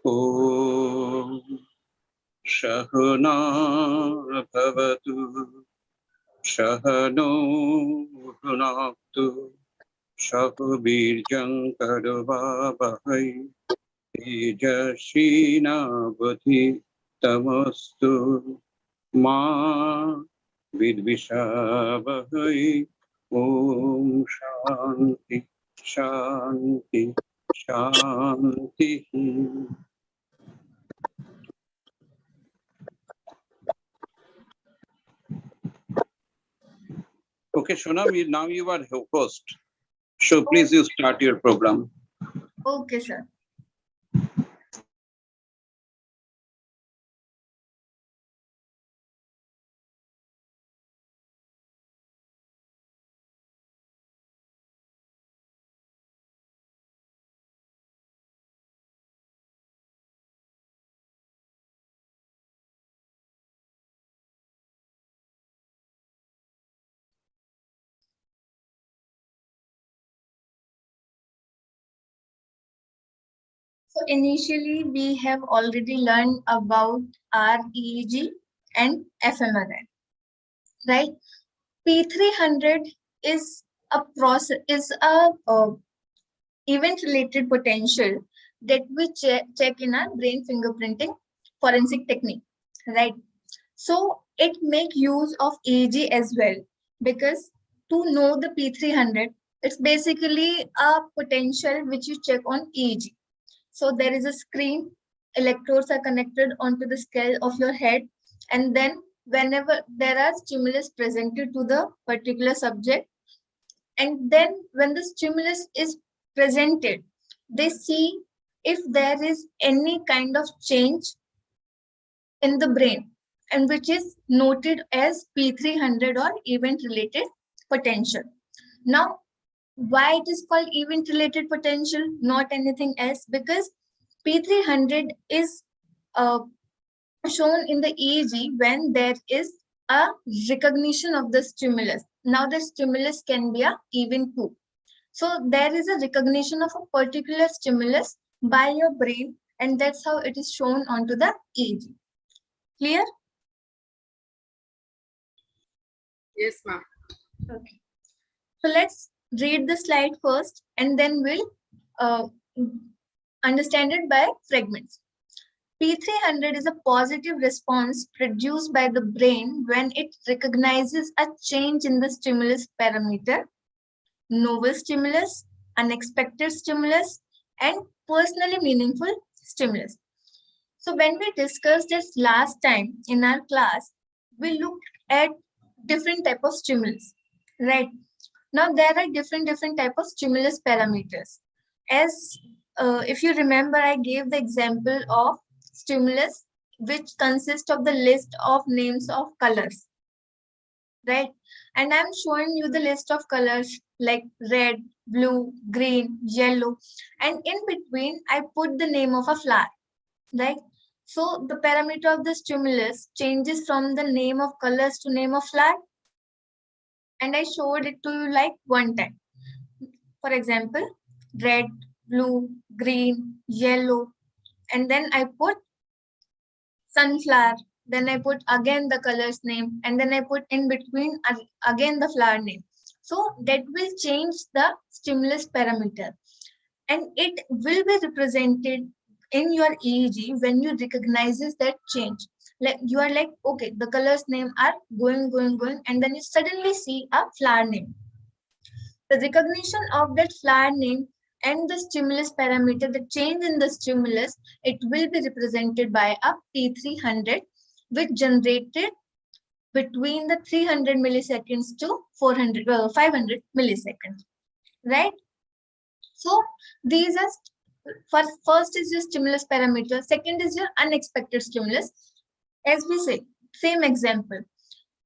ॐ सहना भवतु सहनो भुनक्तु सह वीर्यं करवावहै तेजस्विनावधीतमस्तु मा विद्विषावहै। ॐ शान्ति शान्ति शान्ति। Okay, Shona, now you are host. So please you start your program. Okay, sir. So initially, we have already learned about our EEG and fMRI, right? P300 is a process, event-related potential that we check in our brain fingerprinting forensic technique, right? So it make use of EEG as well, because to know the P300, it's basically a potential which you check on EEG. So there is a screen, electrodes are connected onto the scale of your head, and then whenever there are stimulus presented to the particular subject, and then when the stimulus is presented, they see if there is any kind of change in the brain, and which is noted as P300 or event related potential. Now, why it is called event related potential, not anything else? Because P300 is shown in the EEG when there is a recognition of the stimulus. Now the stimulus can be a event too. So there is a recognition of a particular stimulus by your brain, and that's how it is shown onto the EEG. Clear? Yes, ma'am. Okay. So let's read the slide first, and then we'll understand it by fragments. P300 is a positive response produced by the brain when it recognizes a change in the stimulus parameter, novel stimulus, unexpected stimulus, and personally meaningful stimulus. So when we discussed this last time in our class, we looked at different type of stimulus, right? Now there are different type of stimulus parameters. As if you remember, I gave the example of stimulus which consists of the list of names of colors, right? And I'm showing you the list of colors like red, blue, green, yellow, and in between I put the name of a flower, right? So the parameter of the stimulus changes from the name of colors to name of flower, and I showed it to you like one time. For example, red, blue, green, yellow, and then I put sunflower, then I put again the color's name, and then I put in between again the flower name. So that will change the stimulus parameter, and it will be represented in your EEG when you recognizes that change. Like you are like, okay, the colors name are going, and then you suddenly see a flower name. The recognition of that flower name and the stimulus parameter, the change in the stimulus, it will be represented by a P300, which generated between the 300 milliseconds to 500 milliseconds, right? So these are, first is your stimulus parameter, second is your unexpected stimulus. As we say, same example,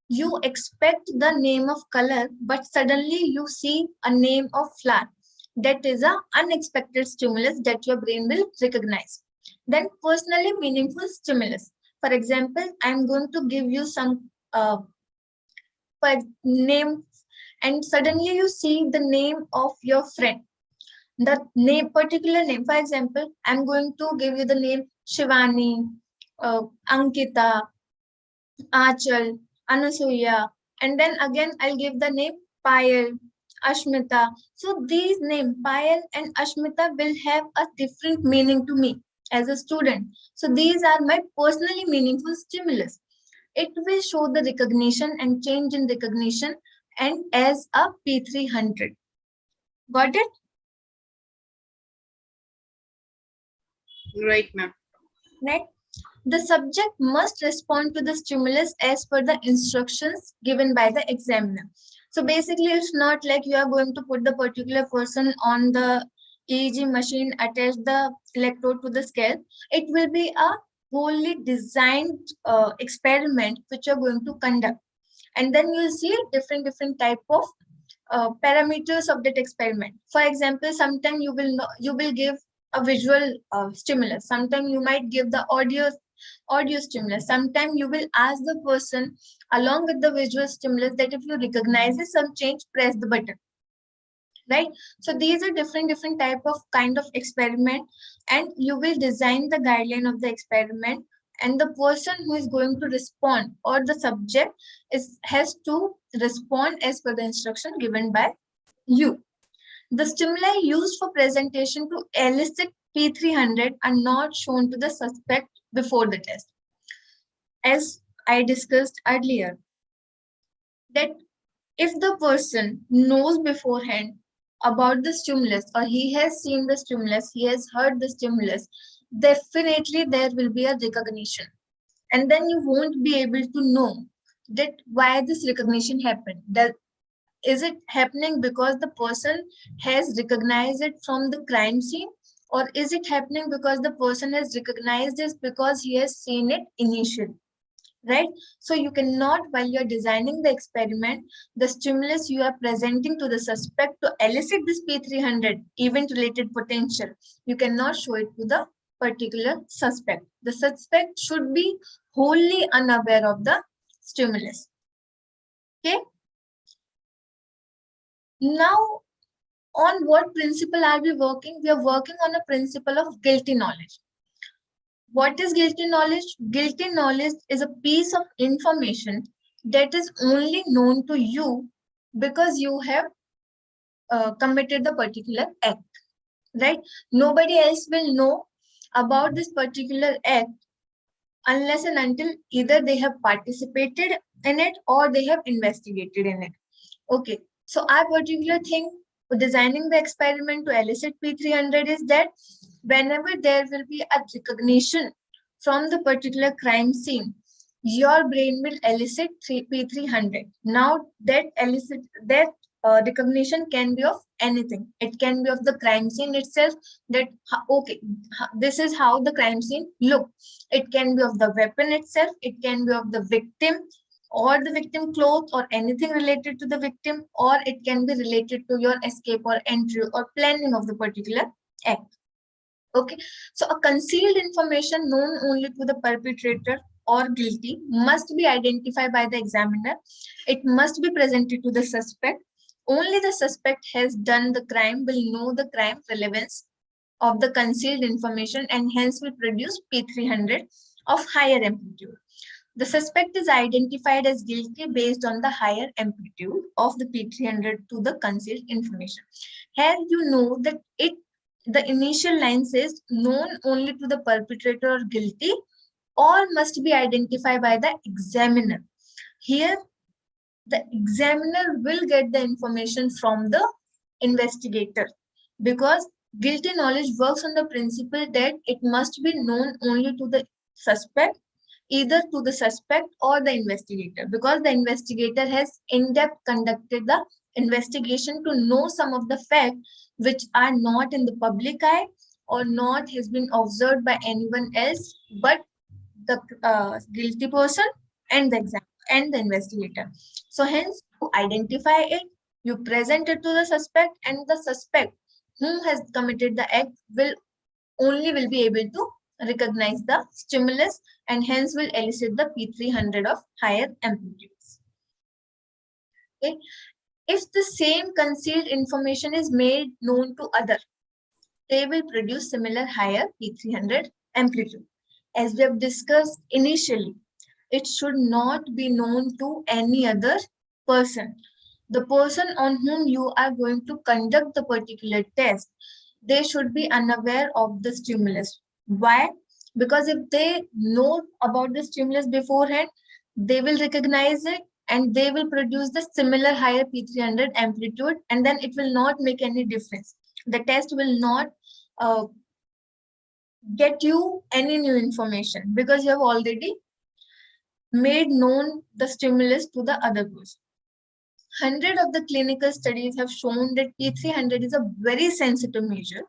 you expect the name of color, but suddenly you see a name of flower. That is an unexpected stimulus that your brain will recognize. Then personally meaningful stimulus. For example, I'm going to give you some names, and suddenly you see the name of your friend. The name, particular name, for example, I'm going to give you the name Shivani, Ankita, Achal, Anasuya, and then again I'll give the name Payal, Ashmita. So these names, Payal and Ashmita, will have a different meaning to me as a student. So these are my personally meaningful stimulus. It will show the recognition and change in recognition and as a P300. Got it? Right, ma'am. Right? The subject must respond to the stimulus as per the instructions given by the examiner. So basically, it's not like you are going to put the particular person on the EEG machine, attach the electrode to the scale. It will be a wholly designed experiment which you're going to conduct. And then you'll see different type of parameters of that experiment. For example, sometimes you will give a visual stimulus. Sometimes you might give the audio stimulus. Sometimes you will ask the person along with the visual stimulus that if you recognize some change, press the button. Right? So these are different type of kind of experiment, and you will design the guideline of the experiment, and the person who is going to respond or the subject has to respond as per the instruction given by you. The stimuli used for presentation to elicit P300 are not shown to the suspect before the test. As I discussed earlier, that if the person knows beforehand about the stimulus or he has seen the stimulus, he has heard the stimulus, definitely there will be a recognition. And then you won't be able to know that why this recognition happened. That is it happening because the person has recognized it from the crime scene, or is it happening because the person has recognized this because he has seen it initially? Right? So you cannot, while you're designing the experiment, the stimulus you are presenting to the suspect to elicit this P300 event related potential, you cannot show it to the particular suspect. The suspect should be wholly unaware of the stimulus. Okay. Now, on what principle are we working? We are working on a principle of guilty knowledge. What is guilty knowledge? Guilty knowledge is a piece of information that is only known to you because you have committed the particular act, right? Nobody else will know about this particular act unless and until either they have participated in it or they have investigated in it. Okay, so our particular thing for designing the experiment to elicit P300 is that whenever there will be a recognition from the particular crime scene, your brain will elicit P300. Now that recognition can be of anything. It can be of the crime scene itself. That okay, this is how the crime scene look. It can be of the weapon itself. It can be of the victim or the victim clothes or anything related to the victim, or it can be related to your escape or entry or planning of the particular act. Okay, so a concealed information known only to the perpetrator or guilty must be identified by the examiner. It must be presented to the suspect. Only the suspect has done the crime will know the crime relevance of the concealed information and hence will produce P300 of higher amplitude. The suspect is identified as guilty based on the higher amplitude of the P300 to the concealed information. Here you know that the initial line says known only to the perpetrator or guilty or must be identified by the examiner. Here the examiner will get the information from the investigator because guilty knowledge works on the principle that it must be known only to the suspect, either to the suspect or the investigator, because the investigator has in-depth conducted the investigation to know some of the facts which are not in the public eye or not has been observed by anyone else but the guilty person and the exam and the investigator. So hence to identify it, you present it to the suspect, and the suspect who has committed the act will be able to recognize the stimulus and hence will elicit the P300 of higher amplitudes. Okay. If the same concealed information is made known to other, they will produce similar higher P300 amplitude. As we have discussed initially, it should not be known to any other person. The person on whom you are going to conduct the particular test, they should be unaware of the stimulus. Why? Because if they know about the stimulus beforehand, they will recognize it and they will produce the similar higher P300 amplitude, and then it will not make any difference. The test will not uh, get you any new information because you have already made known the stimulus to the other person. 100 of the clinical studies have shown that P300 is a very sensitive measure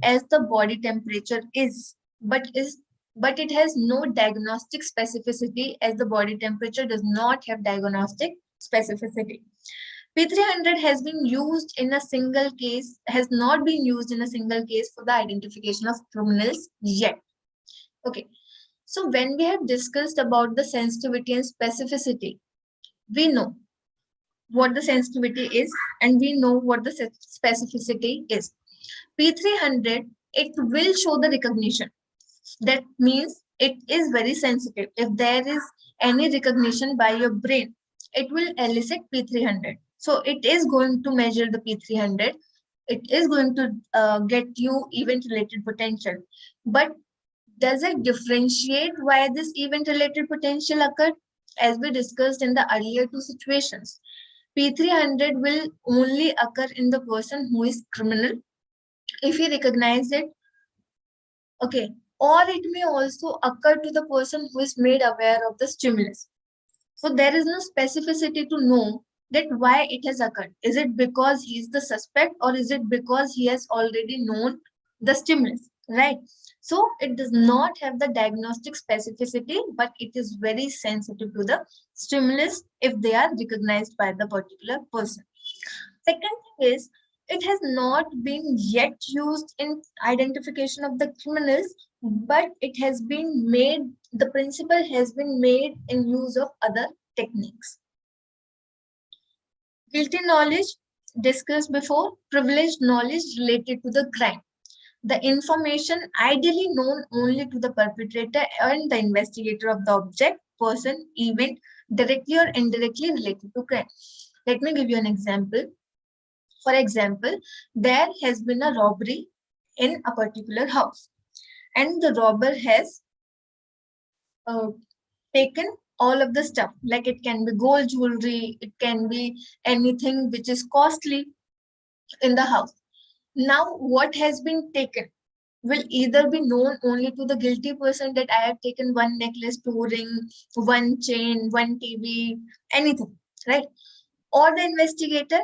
as the body temperature is, but it has no diagnostic specificity as the body temperature does not have diagnostic specificity. P300 has been used in a single case, has not been used in a single case for the identification of criminals yet. Okay, so when we have discussed about the sensitivity and specificity, we know what the sensitivity is and we know what the specificity is. P300, it will show the recognition. That means it is very sensitive. If there is any recognition by your brain, it will elicit P300. So it is going to measure the P300. It is going to get you event-related potential. But does it differentiate why this event-related potential occurred? As we discussed in the earlier two situations, P300 will only occur in the person who is criminal if he recognizes it. Okay, or it may also occur to the person who is made aware of the stimulus. So there is no specificity to know that why it has occurred. Is it because he is the suspect or is it because he has already known the stimulus, right? So it does not have the diagnostic specificity, but it is very sensitive to the stimulus if they are recognized by the particular person. Second thing is, it has not been yet used in identification of the criminals, but it has been made, the principle has been made in use of other techniques. Guilty knowledge, discussed before, privileged knowledge related to the crime. The information ideally known only to the perpetrator and the investigator of the object, person, event, directly or indirectly related to crime. Let me give you an example. For example, there has been a robbery in a particular house, and the robber has taken all of the stuff, like it can be gold jewelry, it can be anything which is costly in the house. Now, what has been taken will either be known only to the guilty person that I have taken one necklace, two ring, one chain, one TV, anything, right? Or the investigator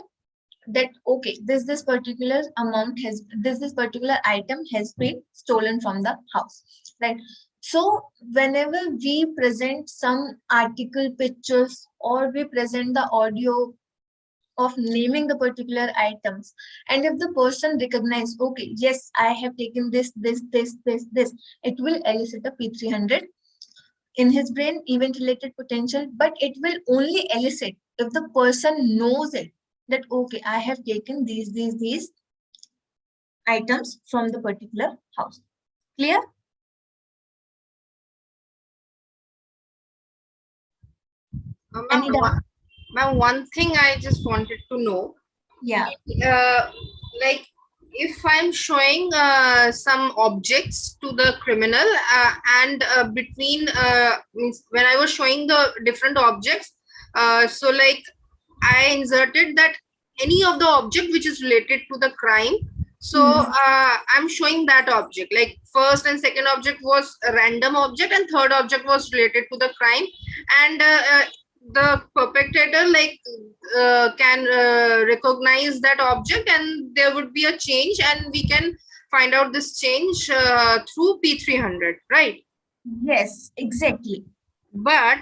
that okay, this particular amount has this particular item has been stolen from the house, right? So whenever we present some article pictures or we present the audio of naming the particular items, and if the person recognize, okay, yes, I have taken this, it will elicit a P300 in his brain, event related potential, but it will only elicit if the person knows it, that okay, I have taken these items from the particular house. Clear? Any doubt? Ma'am, one thing I just wanted to know, Yeah. like if I'm showing some objects to the criminal and between means when I was showing the different objects, so like I inserted that any of the object which is related to the crime. So I'm showing that object, like first and second object was a random object and third object was related to the crime, and the perpetrator like can recognize that object and there would be a change and we can find out this change through P300, right? Yes, exactly. But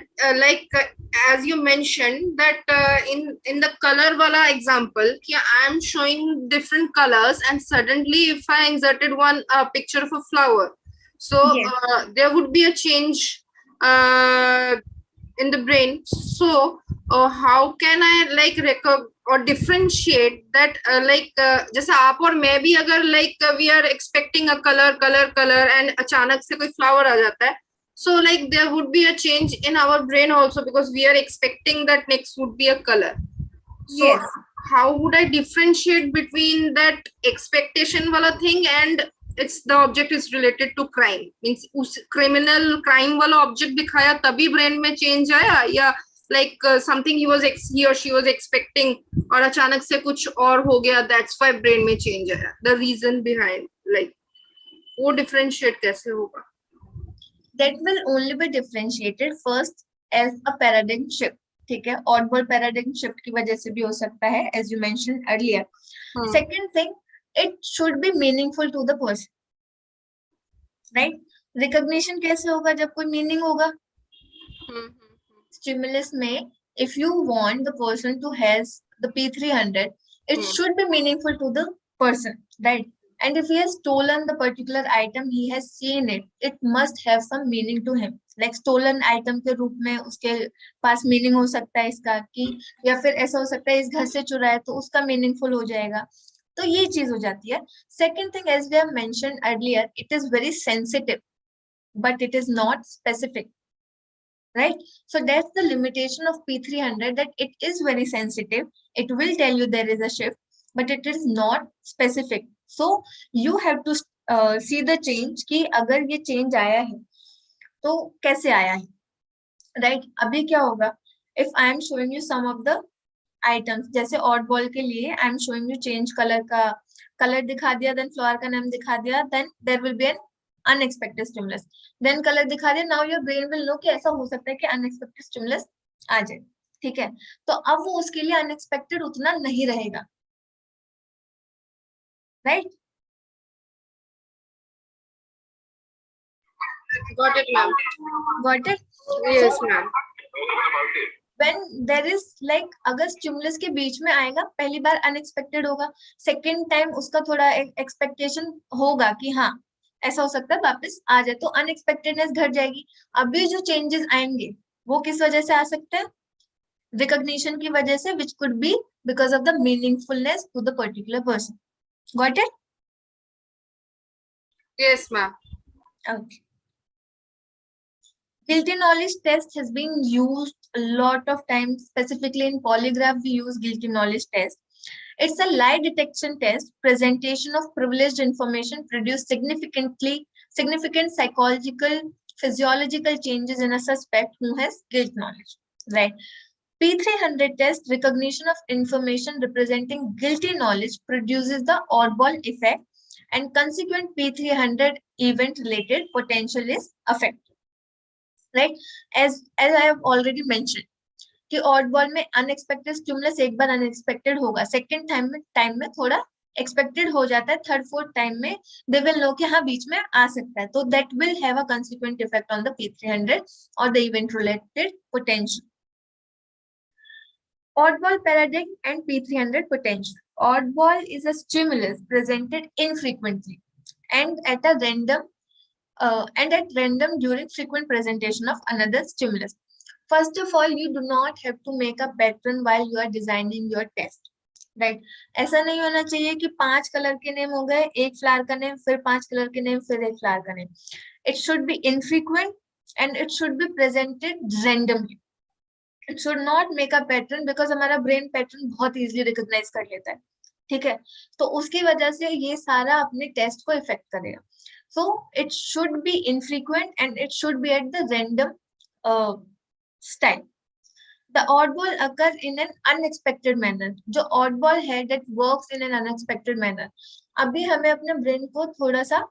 as you mentioned that in the color wala example, I'm showing different colors and suddenly if I inserted one picture of a flower, so Yes. there would be a change uh, in the brain. So how can I like or differentiate that जैसे आप और मैं भी अगर we are expecting a color and अचानक से कोई flower आ जाता है, so like there would be a change in our brain also because we are expecting that next would be a color. So Yes. how would I differentiate between that expectation wala thing and it's the object is related to crime? Means उस criminal crime वाला object दिखाया तभी brain में change आया या like something he or she was expecting और अचानक से कुछ और हो गया, that's why brain में change आया. The reason behind like वो differentiate कैसे होगा? That will only be differentiated first as a paradigm shift. ठीक है, oddball paradigm shift की वजह से भी हो सकता है, as you mentioned earlier. Second thing, it should be meaningful to the person, right? Recognition कैसे होगा जब कोई meaning होगा? Stimulus में, if you want the person to has the P300, it should be meaningful to the person, right? And if he has stolen the particular item, he has seen it, it must have some meaning to him. Like stolen item के रूप में उसके पास meaning हो सकता है इसका कि, या फिर ऐसा हो सकता है इस घर से चुराया तो उसका meaningful हो जाएगा. तो ये चीज हो जाती है. Second thing, as we have mentioned earlier, it is very sensitive, but it is not specific. Right? So that's the limitation of P300, that it is very sensitive. It will tell you there is a shift, but it is not specific. So you have to see the change कि अगर ये change आया है तो कैसे आया है, right? अभी क्या होगा? If I am showing you some of the items, जैसे odd ball के लिए I am showing you change color का color दिखा दिया, then flower का नाम दिखा दिया, then there will be an unexpected stimulus, then color दिखा दिया. Now your brain will know कि ऐसा हो सकता है कि unexpected stimulus आ जाए. ठीक है, तो अब वो उसके लिए unexpected उतना नहीं रहेगा, right? Got it, ma'am. Got it? Yes, So, ma'am. when there is like अगर stimulus के बीच में आएगा, पहली बार unexpected होगा, second time उसका थोड़ा expectation होगा कि हाँ ऐसा हो सकता है वापस आ जाए, तो अनएक्सपेक्टेडनेस घट जाएगी. अभी जो चेंजेस आएंगे वो किस वजह से आ सकते हैं? रिकॉग्निशन की वजह से, which could be because of the meaningfulness to the particular person. Got it? Yes, ma'am. Okay. Guilty knowledge test has been used a lot of times. Specifically in polygraph, we use guilty knowledge test. It's a lie detection test. Presentation of privileged information produce significant psychological, physiological changes in a suspect who has guilt knowledge, right? P300 test, recognition of information representing guilty knowledge, produces the oddball effect, and consequent P300 event related potential is affected. Right? As I have already mentioned, कि oddball में unexpected stimulus एक बार unexpected होगा, second time में थोड़ा expected हो जाता है, third fourth time में they will know कि हाँ बीच में आ सकता है, तो that will have a consequent effect on the P300 or the event related potential. Oddball paradigm and P300 potential. Oddball is a stimulus presented infrequently and at random during frequent presentation of another stimulus. First of all, you do not have to make a pattern while you are designing your test, right? ऐसा नहीं होना चाहिए कि 5 colour के name हो गए, एक flower का नेम, फिर 5 कलर के नेम, फिर एक फ्लावर का name. It should be infrequent and it should be presented randomly. It should not make a pattern because हमारा brain pattern बहुत easily recognize कर लेता है. ठीक है, तो उसकी वजह से ये सारा अपने टेस्ट को इफेक्ट करेगा. So it should be infrequent and it should be at the random style. The oddball occurs in an unexpected manner. जो oddball है that works in an unexpected manner. अभी हमें अपने brain को थोड़ा सा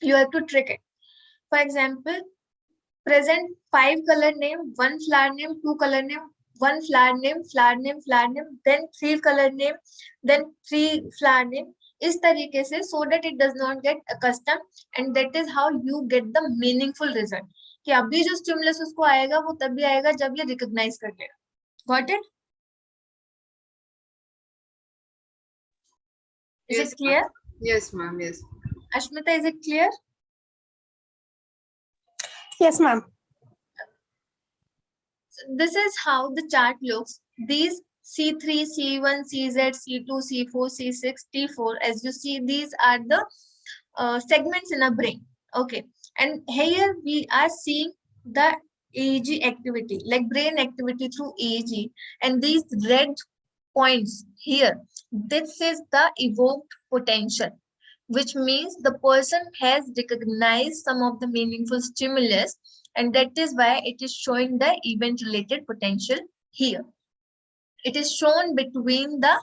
you have to trick it. For example, present 5 color name, 1 flower name, 2 color name, 1 flower name, then 3 color name, then 3 flower name. इस तरीके से, so that it does not get accustomed, and that is how you get the meaningful result. कि अभी जो stimulus उसको आएगा वो तभी आएगा जब ये recognize कर लेगा. Got it? Is it clear? Yes, ma'am. Yes. Ashmita, is it clear? Yes, ma'am. This is how the chart looks. These C3, C1, CZ, C2, C4, C6, T4, as you see, these are the segments in a brain. Okay, and here we are seeing the EEG activity, like brain activity through EEG, and these red points here, this is the evoked potential, which means the person has recognized some of the meaningful stimulus, and that is why it is showing the event related potential here. It is shown between the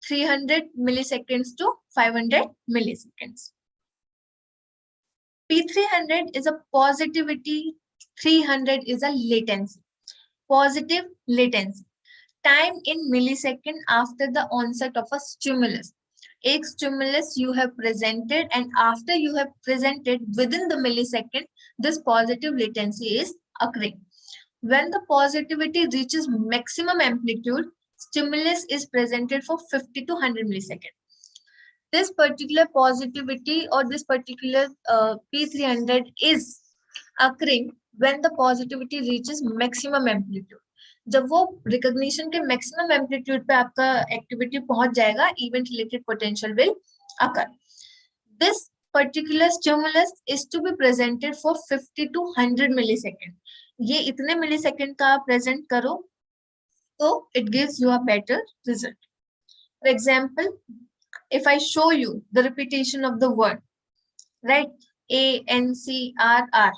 300 milliseconds to 500 milliseconds. P300 is a positivity, 300 is a latency. Positive latency, time in millisecond after the onset of a stimulus. एक stimulus you have presented, and after you have presented within the millisecond, this positive latency is occurring. When the positivity reaches maximum amplitude, stimulus is presented for 50 to 100 milliseconds. This particular positivity or this particular P300 is occurring when the positivity reaches maximum amplitude. जब वो recognition के maximum amplitude पे आपका activity पहुंच जाएगा, event related potential will occur. This particular stimulus is to be presented for 50 to 100 millisecond. ये इतने millisecond का प्रेजेंट करो तो it gives you a better result. For example, if I show you the repetition of the word, right? ANCRR.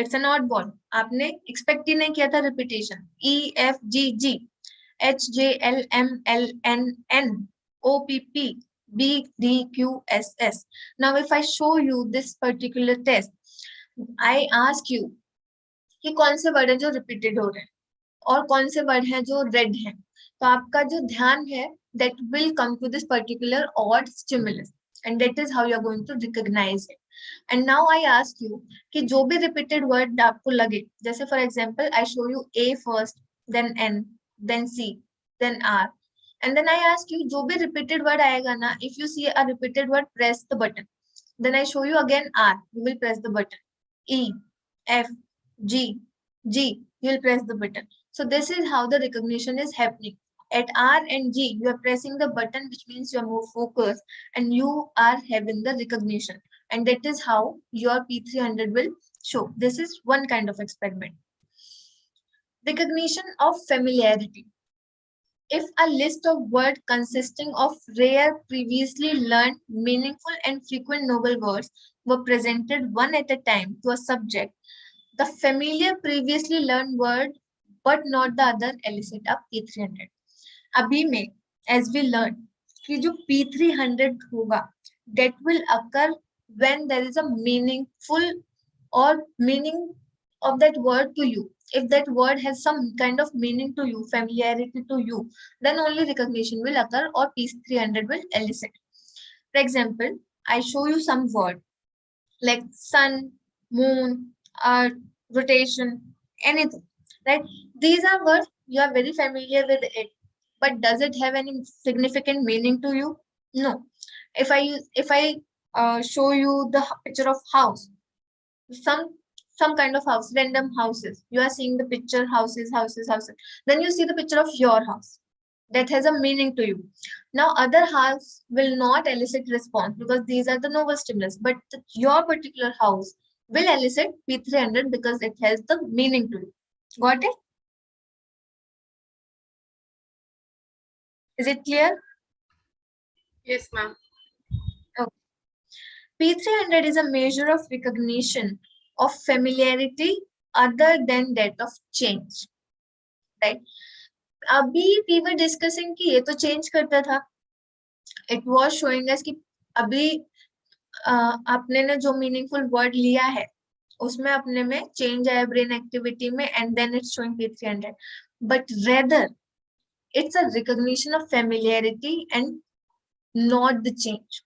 It's an odd ball. आपने expect ही नहीं किया था repetition. EFGG, HJLMLNN, OPP, BDQSS. Now, if I show you this particular test, I ask you कि कौन से word है जो repeated हो रहे हैं और कौन से वर्ड हैं जो red हैं. तो आपका जो ध्यान है that will come to this particular odd stimulus, and that is how you are going to recognize it. And now I ask you कि जो भी repeated word आपको लगे, जैसे for example I show you A first, then N, then C, then R, and then I ask you जो भी repeated word आएगा ना, if you see a repeated word, press the button. Then I show you again R, you will press the button. E, F, G, you will press the button. So this is how the recognition is happening. At R and G, you are pressing the button, which means you are more focused and you are having the recognition. And that is how your P300 will show. This is one kind of experiment. Recognition of familiarity. If a list of words consisting of rare, previously learned, meaningful and frequent novel words were presented one at a time to a subject, the familiar previously learned word but not the other elicit a P300. अभी में as we learn कि जो P300 होगा, that will occur when there is a meaningful or meaning of that word to you. If that word has some kind of meaning to you, familiarity to you, then only recognition will occur or P300 will elicit. For example, I show you some word like sun, moon, earth, rotation, anything, right? These are words you are very familiar with it, but does it have any significant meaning to you? No. If I show you the picture of house, some kind of house, random houses, you are seeing the picture houses. Then you see the picture of your house that has a meaning to you. Now other house will not elicit response because these are the novel stimulus, but your particular house will elicit P300 because it has the meaning to you. Got it? Is it clear? Yes, ma'am. Okay. P300 is a measure of recognition of familiarity other than that of change, right? अभी we were discussing कि ये तो change करता था. It was showing us कि अभी आपने ने जो meaningful word लिया है, उसमें अपने में change आया brain activity में, and then it's showing P300. But rather, it's a recognition of familiarity and not the change.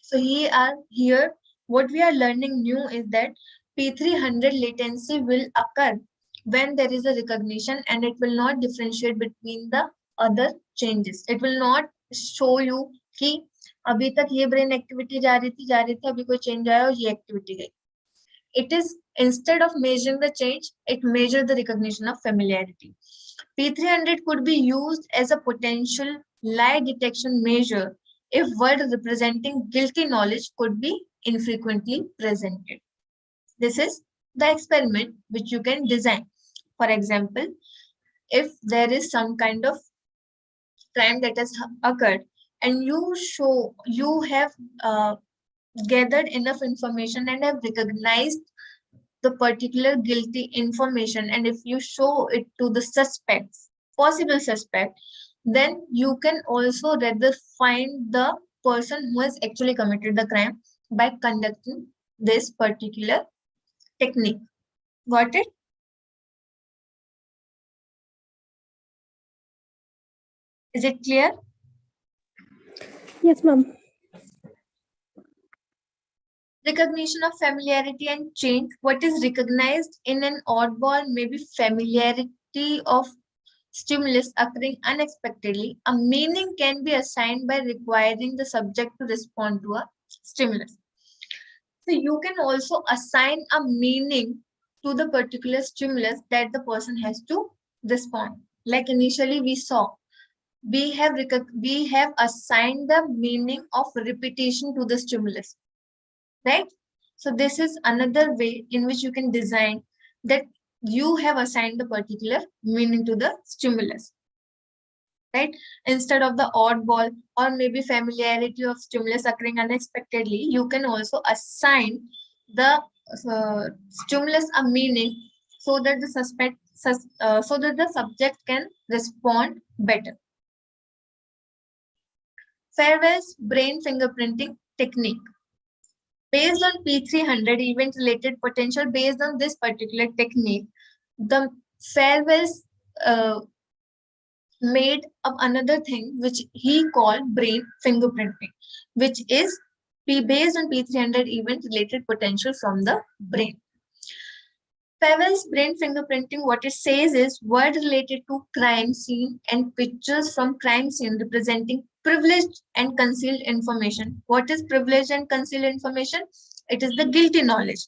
So here, what we are learning new is that P300 latency will occur when there is a recognition, and it will not differentiate between the other changes. It will not show you कि अभी तक ये brain activity जा रही थी, अभी कोई change आया और ये activity गई. it is, instead of measuring the change, it measures the recognition of familiarity. P300 could be used as a potential lie detection measure if word representing guilty knowledge could be infrequently presented. This is the experiment which you can design. For example, if there is some kind of crime that has occurred and you have gathered enough information and have recognized the particular guilty information, and if you show it to the suspects, possible suspect, then you can also rather find the person who has actually committed the crime by conducting this particular technique. Got it? Is it clear? Yes, ma'am. Recognition of familiarity and change. What is recognized in an oddball may be familiarity of stimulus occurring unexpectedly. A meaning can be assigned by requiring the subject to respond to a stimulus. So you can also assign a meaning to the particular stimulus that the person has to respond. Like initially we saw, we have assigned the meaning of repetition to the stimulus, right? So this is another way in which you can design that you have assigned the particular meaning to the stimulus, right? Instead of the oddball or maybe familiarity of stimulus occurring unexpectedly, you can also assign the stimulus a meaning so that the subject can respond better. Farewell's brain fingerprinting technique. Based on P300 event-related potential, based on this particular technique, the Farewell's made up another thing which he called brain fingerprinting, which is based on P300 event-related potential from the brain. Farewell's brain fingerprinting, what it says is word related to crime scene and pictures from crime scene representing privileged and concealed information. What is privileged and concealed information? It is the guilty knowledge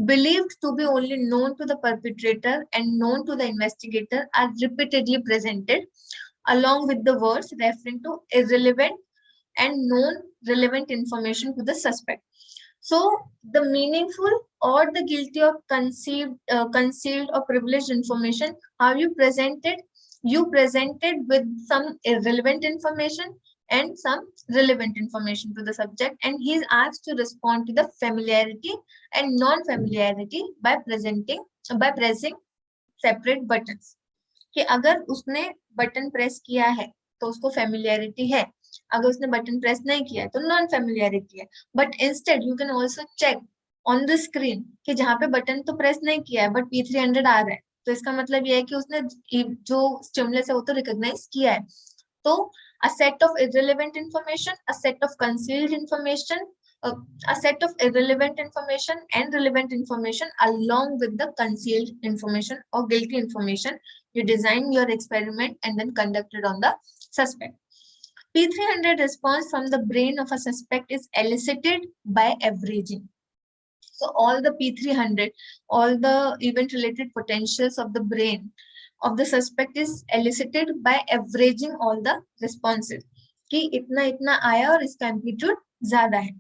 believed to be only known to the perpetrator and known to the investigator are repeatedly presented along with the words referring to irrelevant and known relevant information to the suspect. So the meaningful or the guilty of concealed or privileged information, how you presented? You presented with some irrelevant information and some relevant information to the subject, and he is asked to respond to the familiarity and non-familiarity by pressing separate buttons. कि अगर उसने button press किया है तो उसको familiarity है, अगर उसने बटन प्रेस नहीं किया है तो नॉन फेमिलियरिटी है. But instead you can also check on the screen कि जहां पे बटन तो प्रेस नहीं किया है बट P300 आ रहा है, तो इसका मतलब ये है कि उसने जो स्टिमुलस है वो तो रिकॉग्नाइज किया है. तो a set of irrelevant information, a set of concealed information, a set of irrelevant information and relevant information along with the concealed information or guilty information. You design your experiment and then conduct it on the suspect. P300 response from the brain of a suspect is elicited by averaging. So all the P300, all the event-related potentials of the brain of the suspect is elicited by averaging all the responses. कि इतना इतना आया और इसका amplitude ज़्यादा है,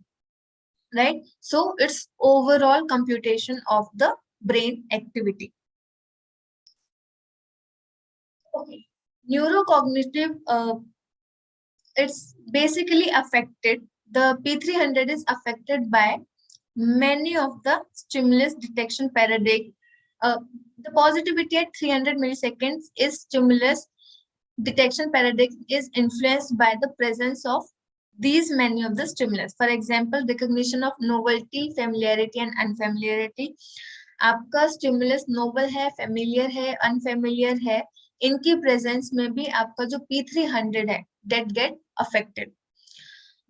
right? So it's overall computation of the brain activity. Okay, neurocognitive. It's basically affected. The P300 is affected by many of the stimulus detection paradigm. The positivity at 300 milliseconds is stimulus detection paradigm is influenced by the presence of these many of the stimulus. For example, recognition of novelty, familiarity and unfamiliarity. आपका stimulus novel है, familiar है, unfamiliar है, इनकी presence में भी आपका जो P300 है, that get affected.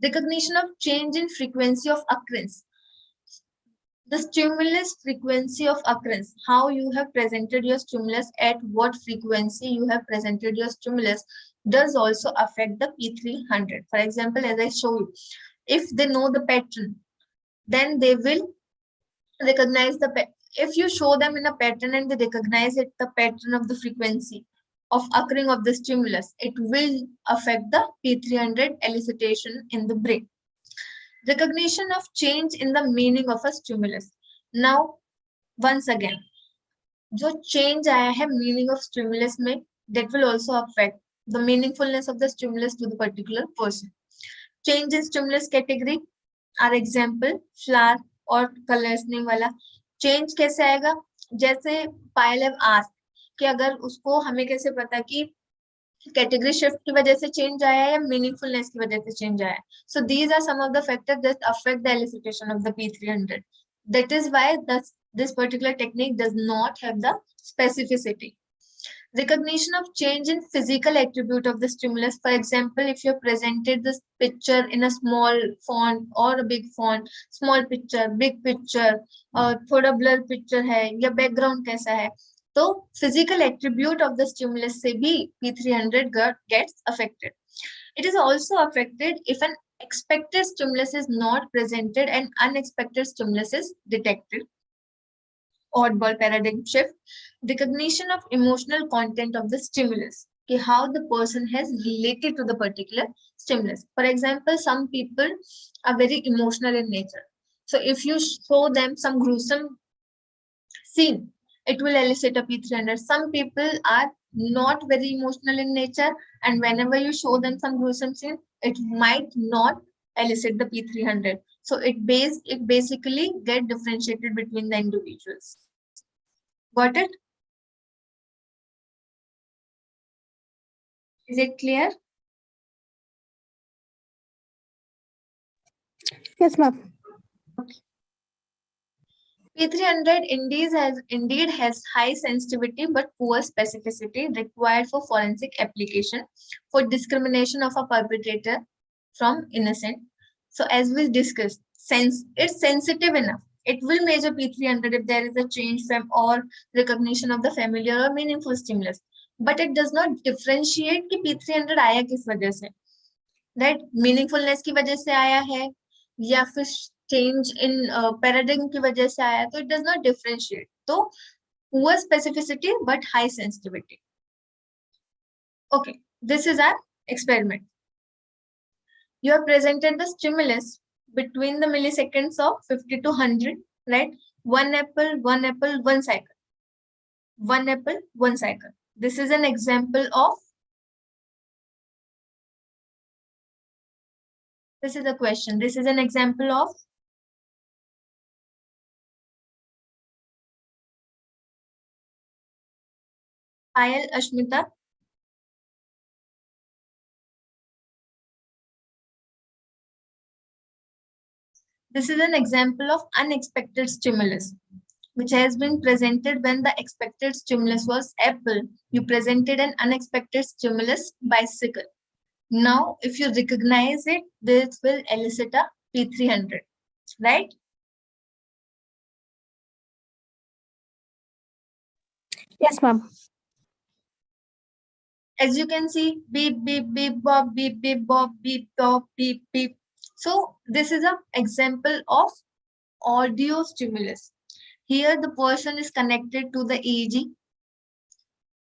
Recognition of change in frequency of occurrence. The stimulus frequency of occurrence, how you have presented your stimulus, at what frequency you have presented your stimulus, does also affect the P300. For example, as I show you, if they know the pattern, then they will recognize if you show them in a pattern and they recognize it, the pattern of the frequency of occurring of the stimulus, it will affect the P300 elicitation in the brain. Recognition of change in the meaning of a stimulus. Now, once again, जो change आया है meaning of stimulus में, that will also affect the meaningfulness of the stimulus to the particular person. Change in stimulus category are example flower और colors name वाला. Change कैसे आएगा? जैसे पायल have asked कि अगर उसको हमें कैसे पता कि कैटेगरी शिफ्ट की वजह से चेंज आया है या मीनिंगफुलनेस की वजह से चेंज आया है. So these are some of the factors that affect the elicitation of the P300. That is why this particular technique does not have the specificity. Recognition of change in physical attribute of the stimulus. For example, if you're presented this picture in a small font or a big font, small picture, big picture, थोड़ा blur picture है या background कैसा है, तो physical attribute of the stimulus से भी P300 gets affected. It is also affected if an expected stimulus is not presented and unexpected stimulus is detected. Oddball paradigm shift. Recognition of emotional content of the stimulus, how the person has related to the particular stimulus. For example, some people are very emotional in nature. So if you show them some gruesome scene, it will elicit a P300. Some people are not very emotional in nature, and whenever you show them some gruesome scene, it might not elicit the P300. So it basically get differentiated between the individuals. Got it? Is it clear? Yes, ma'am. P300 indeed has high sensitivity but poor specificity required for forensic application for discrimination of a perpetrator from innocent. So as we discussed, it's sensitive enough. It will measure P300 if there is a change from or recognition of the familiar or meaningful stimulus. But it does not differentiate कि P300 आया किस वजह से, right? Meaningfulness की वजह से आया है या फिर change in paradigm की वजह से आया, तो it does not differentiate. तो poor specificity but high sensitivity. Okay, this is our experiment. You have presented the stimulus between the milliseconds of 50 to 100, right? One apple, one cycle. One apple, one cycle. This is an example of, this is a question. This is an example of Ayal Ashmita. This is an example of unexpected stimulus, which has been presented when the expected stimulus was apple. You presented an unexpected stimulus bicycle. Now, if you recognize it, this will elicit a P300, right? Yes, ma'am. As you can see, beep, beep, beep, bop, beep, beep, bop, beep, bop, beep, beep. So this is an example of audio stimulus. Here the person is connected to the EEG,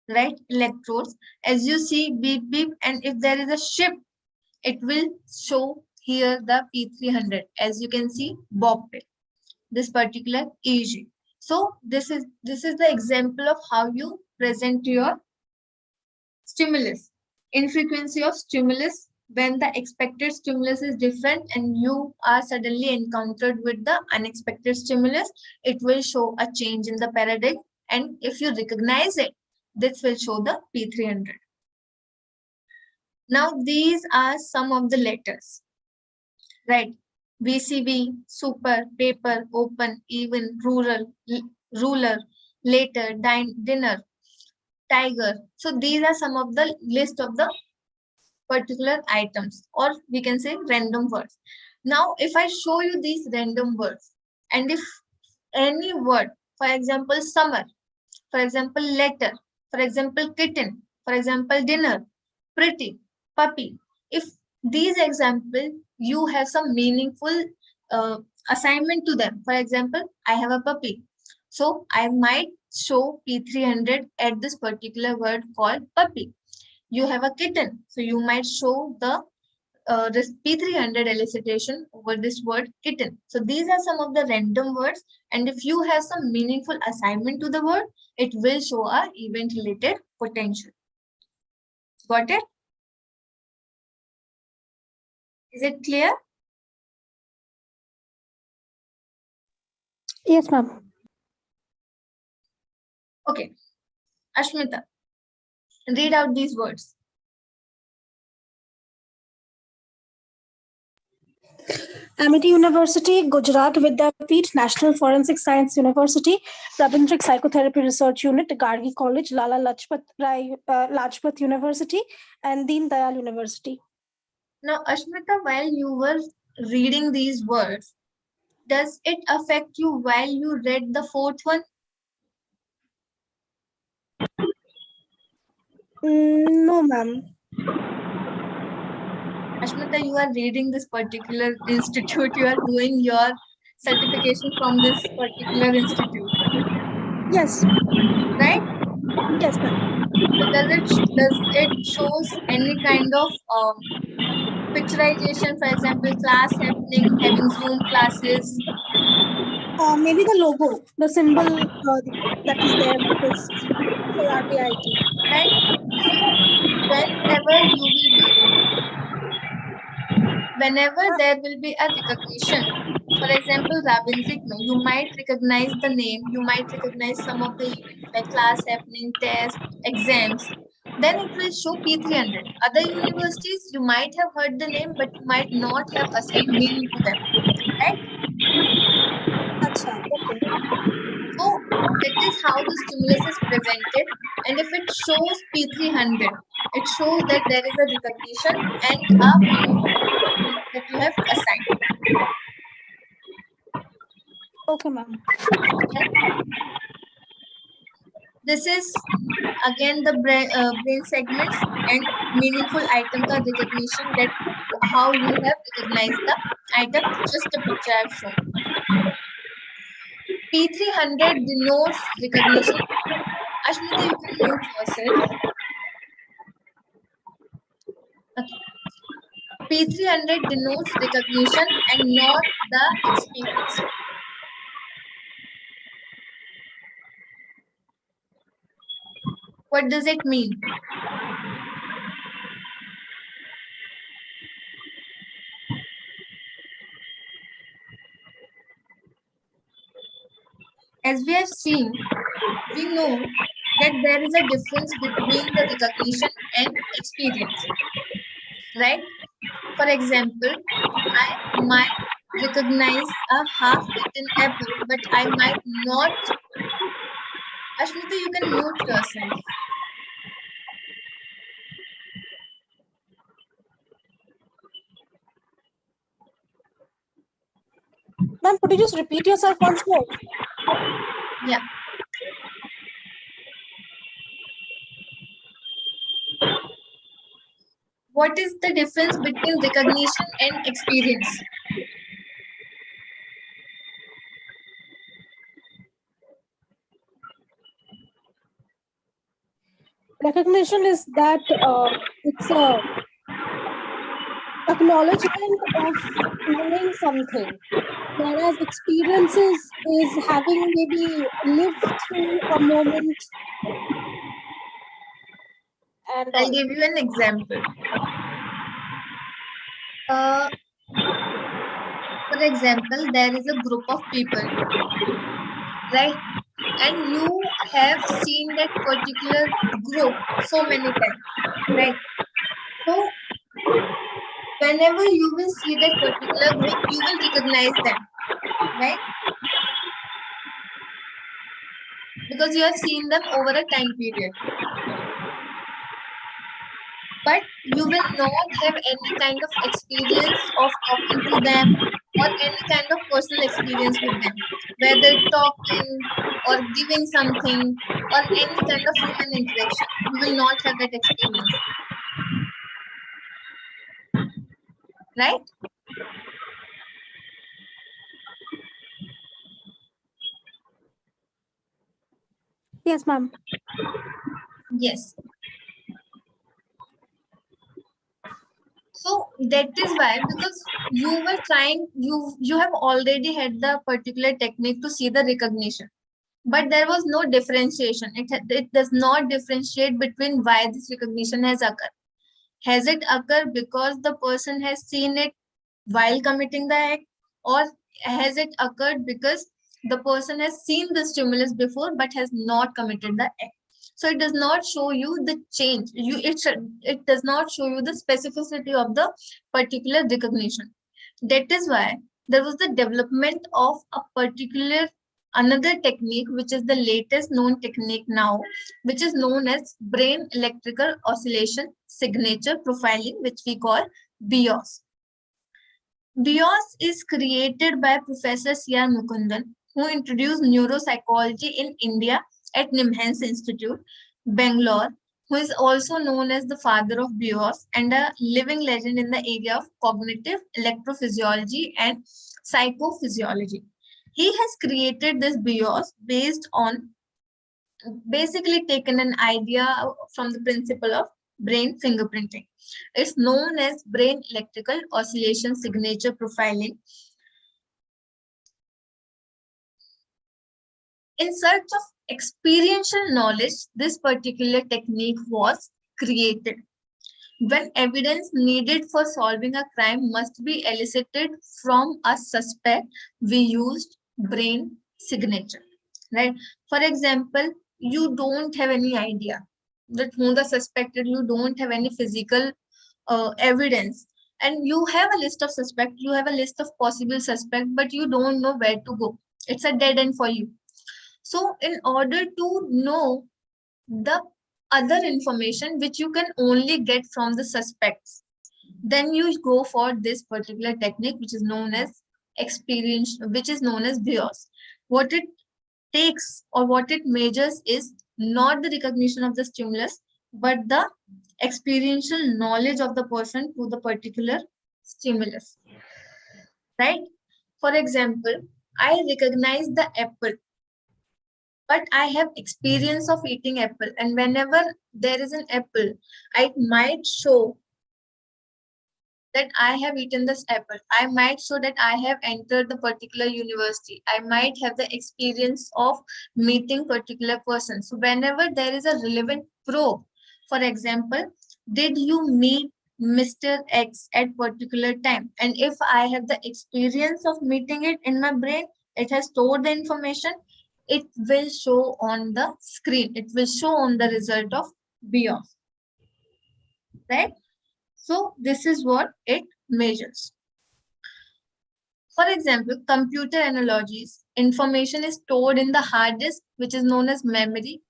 right? Electrodes. As you see, beep, beep, and if there is a shift, it will show here the P300. As you can see, bop it, this particular EEG. So this is the example of how you present your stimulus. Infrequency of stimulus when the expected stimulus is different and you are suddenly encountered with the unexpected stimulus, it will show a change in the paradigm. And if you recognize it, this will show the P300. Now, these are some of the letters, right? VCB, super, paper, open, even, rural, ruler, later, dinner, tiger. So these are some of the list of the particular items, or we can say random words. Now, if I show you these random words, and if any word, for example, summer, for example, letter, for example, kitten, for example, dinner, pretty, puppy, if these examples, you have some meaningful assignment to them. For example, I have a puppy. So I might show P300 at this particular word called puppy. You have a kitten. So you might show this P300 elicitation over this word kitten. So these are some of the random words. And if you have some meaningful assignment to the word, it will show a event related potential. Got it? Is it clear? Yes, ma'am. Okay. Ashmita, read out these words. Amity University, Gujarat Vidyapeeth, National Forensic Science University, Rabindra Psychotherapy Research Unit, Gargi College, Lala Lajpat University, and Deen Dayal University. Now, Ashmita, while you were reading these words, does it affect you while you read the fourth one? No, ma'am. Ashmita, you are reading this particular institute, you are doing your certification from this particular institute, Yes. right? Yes, ma'am. So does it shows any kind of picturization, for example, class happening, having Zoom classes? Maybe the logo, the symbol that is there, that is for RBIT. Right? So whenever there will be a recognition, for example, Rabindra's, you might recognize the name, you might recognize some of the events like class happening, test, exams, then it will show P300. Other universities, you might have heard the name, but you might not have assigned meaning to them, right? Acha, okay. So that is how the stimulus is presented. And if it shows P300, it shows that there is a recognition and a meaning that you have assigned. Okay, ma'am. This is again the brain segments and meaningful item ka recognition, that how you have recognized the item, just the picture I've shown. P300 denotes recognition. Ashmita, you can mute yourself. Okay. P300 denotes recognition and not the experience. What does it mean? As we have seen, we know that there is a difference between the recognition and experience, right? For example, I might recognize a half-eaten apple, but I might not. Ashmita, you can mute yourself. Ma'am, could you just repeat yourself once more? Yeah. What is the difference between recognition and experience? Recognition is that it's a acknowledgement of knowing something, whereas experiences is having maybe lived through a moment and I'll all. give you an example. For example, there is a group of people, right? And you have seen that particular group so many times, right? So whenever you will see that particular group, you will recognize them, right? Because you have seen them over a time period. But you will not have any kind of experience of talking to them or any kind of personal experience with them, whether talking or giving something or any kind of human interaction. You will not have that experience, right? Yes, ma'am. Yes. So that is why, because you were trying, you have already had the particular technique to see the recognition, but there was no differentiation. It does not differentiate between why this recognition has occurred. Has it occurred because the person has seen it while committing the act, or has it occurred because the person has seen the stimulus before but has not committed the act? So it does not show you the change. It does not show you the specificity of the particular recognition. That is why there was the development of a particular another technique, which is the latest known technique now, which is known as brain electrical oscillation signature profiling, which we call BEOS. BEOS is created by Professor C.R. Mukundan, who introduced neuropsychology in India at Nimhans Institute, Bangalore, who is also known as the father of BEOS and a living legend in the area of cognitive electrophysiology and psychophysiology. He has created this BEOS based on basically taken an idea from the principle of brain fingerprinting. It's known as brain electrical oscillation signature profiling. In search of experiential knowledge, this particular technique was created. When evidence needed for solving a crime must be elicited from a suspect, we used brain signature, right? For example, you don't have any idea that who the suspected, you don't have any physical evidence, and you have a list of suspect, you have a list of possible suspect, but you don't know where to go. It's a dead end for you. So in order to know the other information which you can only get from the suspects, then you go for this particular technique, which is known as experience, which is known as BEOS. What it takes or what it measures is not the recognition of the stimulus, but the experiential knowledge of the person to the particular stimulus, right? For example, I recognize the apple, but I have experience of eating apple, and whenever there is an apple, I might show that I have eaten this apple. I might show that I have entered the particular university. I might have the experience of meeting particular persons. So whenever there is a relevant probe, for example, did you meet Mr. X at particular time? And if I have the experience of meeting it in my brain, it has stored the information, it will show on the screen. It will show on the result of BEOS, right? So this is what it measures. For example, computer analogies. Information is stored in the hard disk, which is known as memory.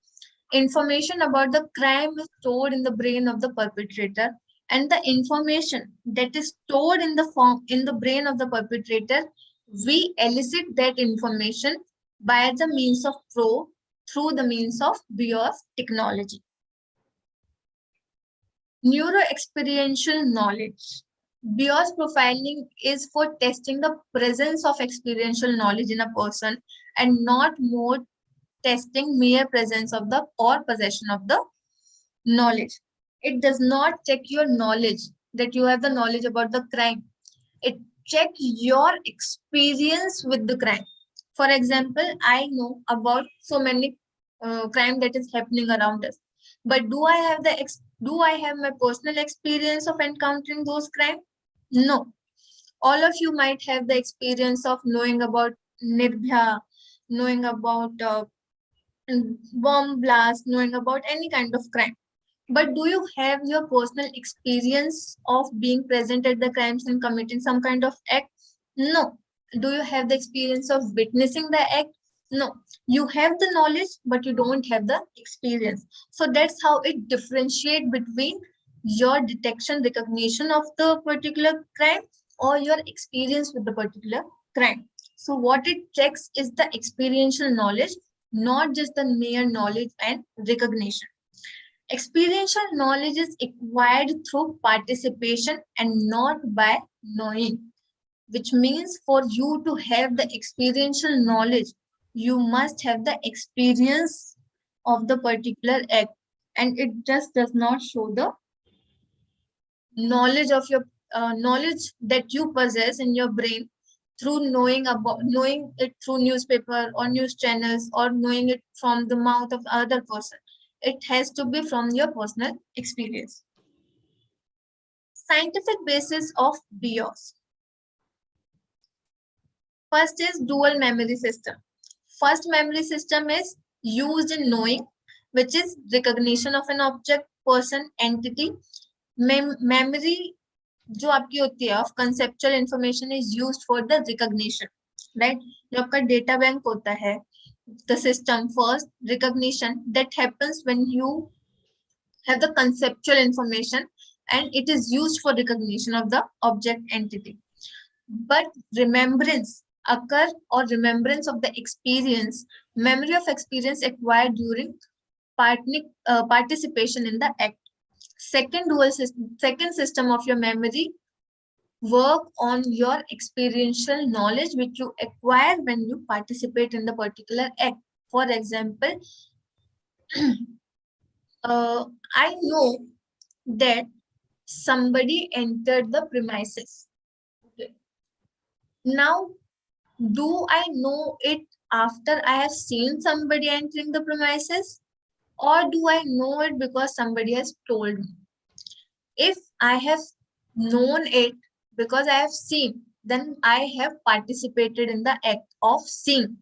Information about the crime is stored in the brain of the perpetrator, and the information that is stored in the brain of the perpetrator, we elicit that information by the means of probe through the means of BEOS technology. Neuro-experiential knowledge. BEOS profiling is for testing the presence of experiential knowledge in a person and not more testing mere presence of the or possession of the knowledge. It does not check your knowledge that you have the knowledge about the crime. It checks your experience with the crime. For example, I know about so many crime that is happening around us, but do I have my personal experience of encountering those crimes? No. All of you might have the experience of knowing about Nirbhaya, knowing about bomb blast, knowing about any kind of crime. But do you have your personal experience of being present at the crimes and committing some kind of act? No. Do you have the experience of witnessing the act? No. You have the knowledge, but you don't have the experience. So that's how it differentiates between your detection, recognition of the particular crime or your experience with the particular crime. So what it checks is the experiential knowledge, not just the mere knowledge and recognition. Experiential knowledge is acquired through participation and not by knowing, which means for you to have the experiential knowledge, you must have the experience of the particular act, and it just does not show the knowledge of your knowledge that you possess in your brain through knowing it through newspaper or news channels or knowing it from the mouth of other person. It has to be from your personal experience. Scientific basis of BIOS. First is dual memory system. First memory system is used in knowing, which is recognition of an object, person, entity. Memory जो आपकी होती है of conceptual information is used for the recognition, right? जो आपका data bank होता है, the system first recognition that happens when you have the conceptual information and it is used for recognition of the object entity. But remembrance occur or remembrance of the experience, memory of experience acquired during participation in the act. Second system of your memory work on your experiential knowledge which you acquire when you participate in the particular act. For example, I know that somebody entered the premises. Okay. Now, do I know it after I have seen somebody entering the premises, or do I know it because somebody has told me? If I have known it because I have seen, then I have participated in the act of seeing.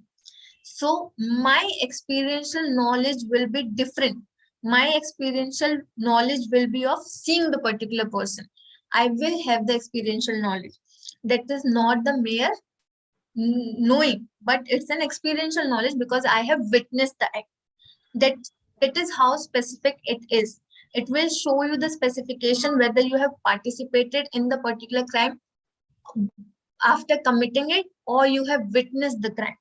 So my experiential knowledge will be different. My experiential knowledge will be of seeing the particular person. I will have the experiential knowledge. That is not the mere knowing, but it's an experiential knowledge because I have witnessed the act. That is how specific it is. It will show you the specification whether you have participated in the particular crime after committing it or you have witnessed the crime.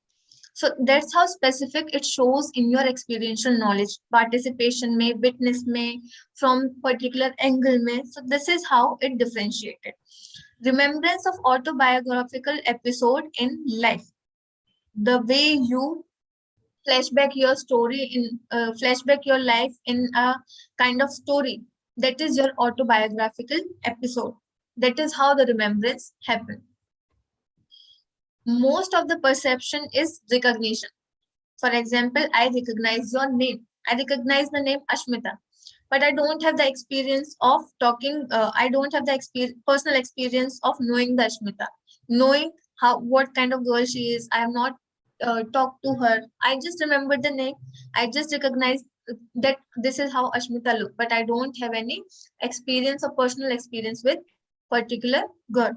So that's how specific it shows in your experiential knowledge. Participation may, witness may, from particular angle may. So this is how it differentiated. Remembrance of autobiographical episode in life. The way you flashback your story in flashback your life in a kind of story, that is your autobiographical episode. That is how the remembrance happens. Most of the perception is recognition. For example, I recognize your name. I recognize the name Ashmita, but I don't have the experience of talking. I don't have the personal experience of knowing the Ashmita, knowing what kind of girl she is. I have not talked to her. I just remember the name. I just recognize that this is how Ashmita look, but I don't have any experience or personal experience with particular girl.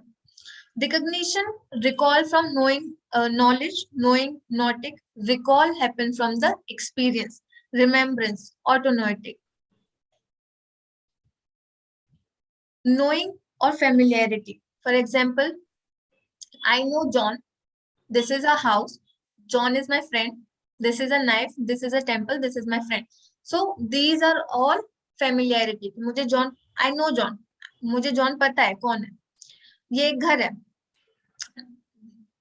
Recognition, recall from knowing, knowledge, knowing, notic, recall happen from the experience, remembrance, autonotic. Knowing or familiarity. For example, I know John, this is a house, John is my friend, this is a knife, this is a temple, this is my friend. So these are all familiarity. मुझे John, I know John, मुझे John पता है कौन है. ये एक घर है,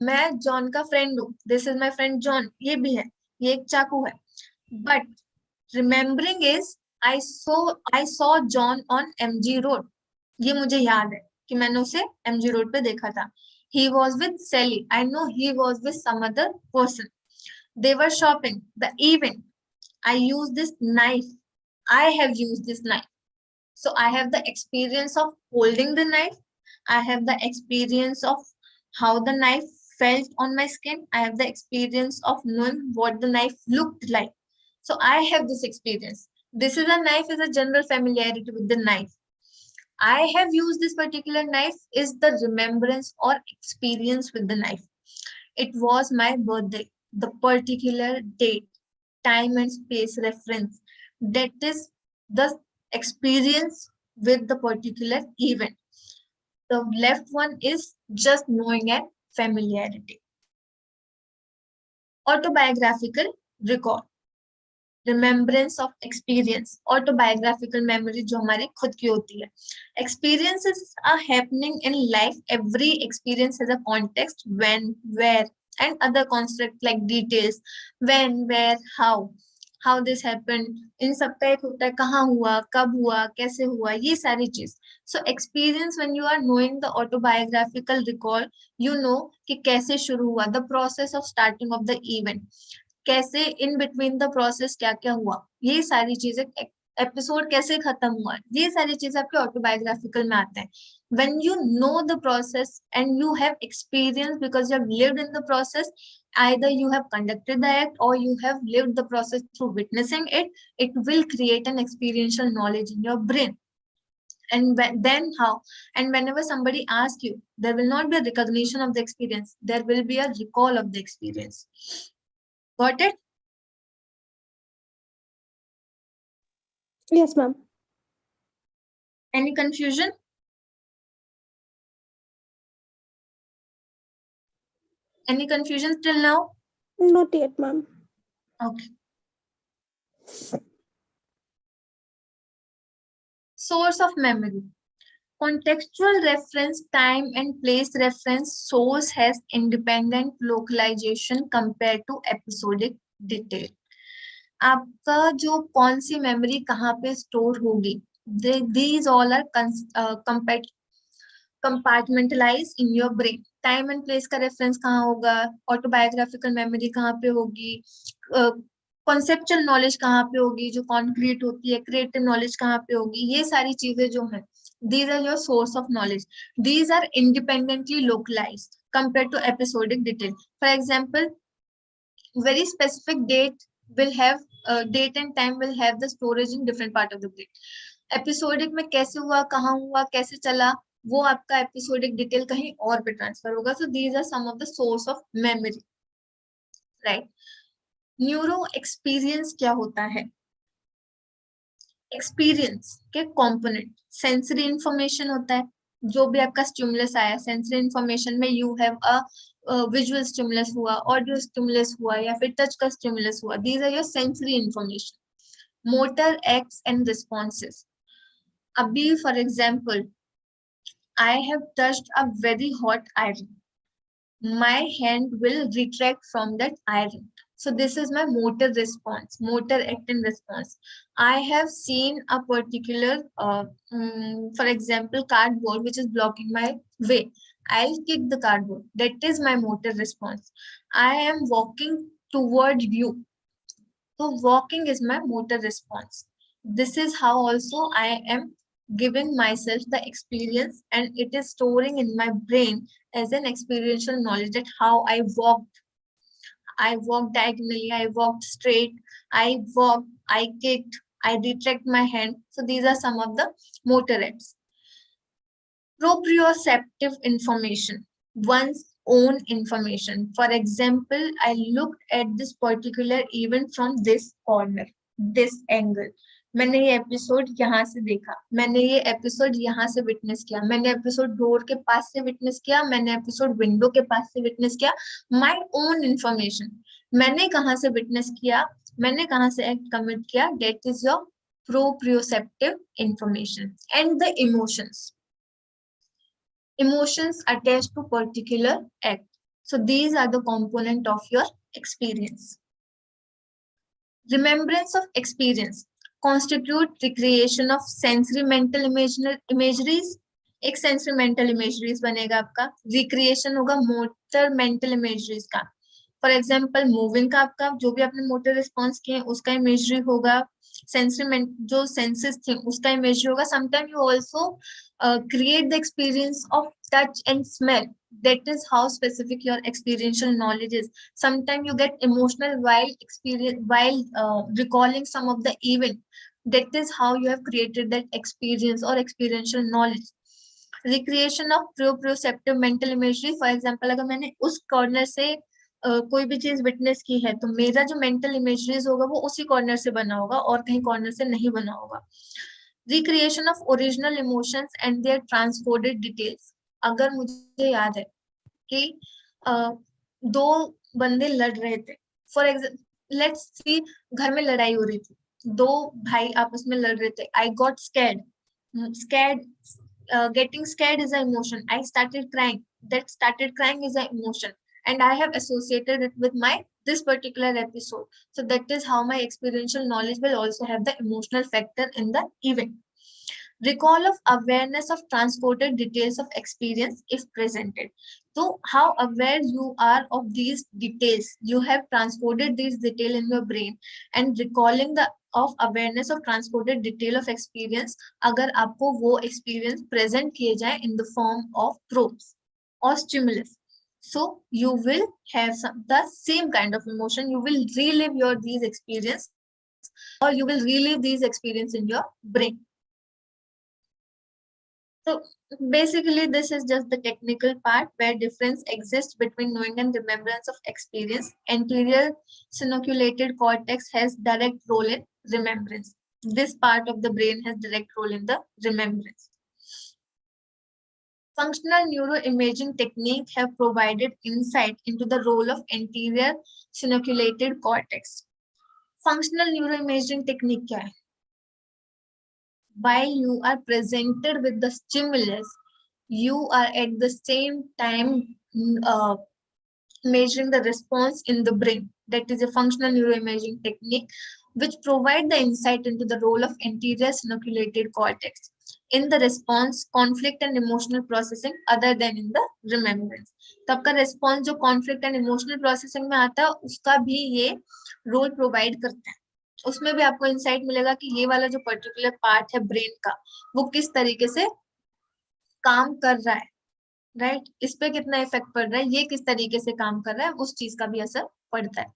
मैं जॉन का फ्रेंड हूँ, this is my friend John, ये भी है, ये एक चाकू है. But remembering is I saw John on MG road. ये मुझे याद है कि मैंने उसे MG रोड पे देखा था. He was with Sally. I know he was with some other person. They were shopping. The event. I used this knife. I have used this knife. So I have the experience of holding the knife. I have the experience of how the knife felt on my skin. I have the experience of knowing what the knife looked like. So I have this experience. This is a knife, is a general familiarity with the knife. I have used this particular knife is the remembrance or experience with the knife. It was my birthday, the particular date, time and space reference. That is the experience with the particular event. The left one is just knowing and familiarity. Autobiographical recall. Remembrance of experience. Autobiographical memory जो हमारी खुद की होती है. Experiences are happening in life. Every experience has a context, when, where, and other constructs like details, when, where, how. how this happened, इन सबका एक होता है कहाँ हुआ, कब हुआ, कैसे हुआ, ये सारी चीज. So experience, when you are knowing the autobiographical recall, you know कि कैसे शुरू हुआ, the process of starting of the event, कैसे in between the process क्या क्या हुआ, ये सारी चीजें, एपिसोड कैसे खत्म हुआ, ये सारी चीजें आपके ऑटोबायोग्राफिकल में आते हैं. When you know the process and you have experience because you have lived in the process, either you have conducted the act or you have lived the process through witnessing it, it will create an experiential knowledge in your brain. And then how? And whenever somebody asks you, there will not be a recognition of the experience, there will be a recall of the experience. Got it? Yes, ma'am. Any confusion? Any confusion till now? Not yet, ma'am. Okay. Source of memory. Contextual reference, time and place reference, source has independent localization compared to episodic detail. आपका जो कौन सी memory कहाँ पे store होगी, these all are compartmentalized in your brain. Time and place का reference कहाँ होगा, autobiographical memory कहाँ पे होगी, कॉन्सेप्चुअल नॉलेज कहाँ पे होगी जो कॉन्क्रीट होती है, क्रिएटिव नॉलेज कहाँ पे होगी, ये सारी चीजें जो है, these are your source of knowledge. These are independently localized compared to episodic detail. For example, very specific date will have date and time will have the storage in different part of the brain. Episodic में कैसे हुआ, कहाँ हुआ, कैसे चला, वो आपका episodic detail कहीं और पे ट्रांसफर होगा. So these are some of the source of memory, right. Neuro experience क्या होता है? एक्सपीरियंस के कंपोनेंट सेंसरी इंफॉर्मेशन होता है, जो भी आपका स्टिमुलस आया, सेंसरी इंफॉर्मेशन में you have a visual stimulus हुआ, ऑडियो स्टिमुलस हुआ, या फिर टच का स्टिमुलस हुआ, these are your sensory information. Motor acts and responses. अभी for example, I have touched a very hot iron. My hand will retract from that iron. So this is my motor response, motor act and response. I have seen a particular, for example, cardboard which is blocking my way. I'll kick the cardboard. That is my motor response. I am walking toward you. So walking is my motor response. This is how also I am giving myself the experience, and it is storing in my brain as an experiential knowledge that how I walked diagonally, I walked straight, I walked, I kicked, I retract my hand. So these are some of the motor acts. Proprioceptive information, one's own information. For example, I looked at this particular event from this corner, this angle. मैंने ये episode यहाँ से देखा, मैंने ये episode यहाँ से witness किया, मैंने एपिसोड डोर के पास से विटनेस किया, मैंने एपिसोड विंडो के पास से विटनेस किया. माय ओन इंफॉर्मेशन, मैंने कहाँ से विटनेस किया, मैंने कहाँ से एक्ट कमिट किया, that is your proprioceptive information. And the emotions, emotions attached to particular act. So these are the component of your experience. Remembrance of experience constitute recreation of sensory mental imageries. एक sensory mental imageries बनेगा आपका, recreation होगा motor mental imageries का. For example, moving का आपका जो भी आपने motor response किए उसका imagery होगा, sensory जो senses थे उसका imagery होगा. Sometimes you also create the experience of touch and smell. That is how specific your experiential knowledge is. Sometimes you get emotional while recalling some of the event. That is how you have created that experience or experiential knowledge. Recreation of proprioceptive mental imagery. For example, अगर मैंने उस corner से कोई भी चीज witness की है तो मेरा जो मेंटल इमेजरीज होगा वो उसी कॉर्नर से बना होगा और कहीं कॉर्नर से नहीं बना होगा. Recreation of original emotions and their transcoded details. अगर मुझे याद है कि दो बंदे लड़ रहे थे, फॉर एग्जाम्पल लेट्स सी घर में लड़ाई हो रही थी, दो भाई आपस में लड़ रहे थे. I got scared. Getting scared is an emotion. I started crying. That started crying is an emotion, and I have associated it with my this particular episode. So that is how my experiential knowledge will also have the emotional factor in the event. Recall of awareness of transported details of experience if presented. So how aware you are of these details, you have transported these detail in your brain, and recalling the of awareness of transported detail of experience, अगर आपको वो experience present किए जाए in the form of prompts or stimulus, so you will have the same kind of emotion. You will relive these experience, or you will relive these experience in your brain. So basically, this is just the technical part where difference exists between knowing and remembrance of experience. Anterior sinoculated cortex has direct role in remembrance. This part of the brain has direct role in the remembrance. Functional neuroimaging technique have provided insight into the role of anterior sinoculated cortex. Functional neuroimaging technique क्या है? While you are presented with the stimulus, you are at the same time measuring the response in the brain. That is a functional neuroimaging technique which provide the insight into the role of anterior sinoculated cortex in the response, conflict and emotional processing other than in the remembrance. तो आपका response जो conflict and emotional processing में आता है उसका भी ये role provide करता है. उसमें भी आपको इंसाइट मिलेगा कि ये वाला जो पर्टिकुलर पार्ट है ब्रेन का वो किस तरीके से काम कर रहा है, राइट? इस पे कितना इफेक्ट पड़ रहा है, ये किस तरीके से काम कर रहा है, उस चीज का भी असर पड़ता है.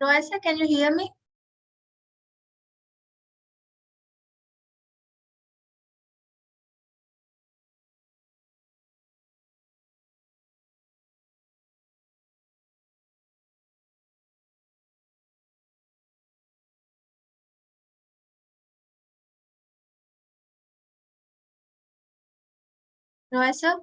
Roy sir, can you hear me? Roy sir?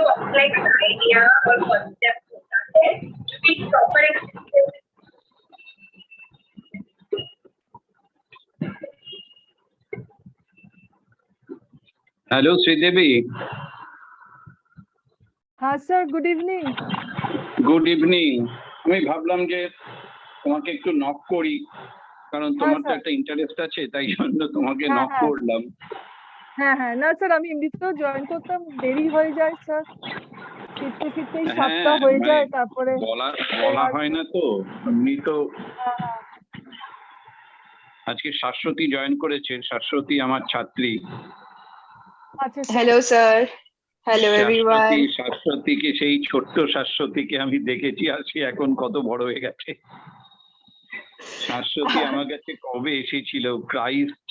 complex idea or concept होता है जो कि proper experience হ্যালো শ্রীদেবী, হ্যাঁ sir, good evening. Good evening. আমি ভাবলাম যে তোমাকে একটু নক করি, কারণ তোমার তো স্যার। একটা ইন্টারেস্ট আছে, তাই জন্য তোমাকে হ্যাঁ, নক হ্যাঁ। করলাম। হ্যাঁ হ্যাঁ, না স্যার, আমি এমনিতেও জয়েন করতাম, দেরি হয়ে যায় স্যার, ফিরতে ফিরতেই 7টা হয়ে মানে যায়, তারপরে বলা হয় না তো এমনি তো। হ্যাঁ, হ্যাঁ। আজকে শাশ্বতী জয়েন করেছে, শাশ্বতী আমার ছাত্রী। আচ্ছা sir. Hello, sir. Hello, everyone. শাশ্বতীকে, সেই ছোট্ট শাশ্বতীকে আমি দেখেছি, আর সে এখন কত বড় হয়ে গেছে। শাশ্বতী আমার কাছে কবে এসেছিল? ক্রাইস্ট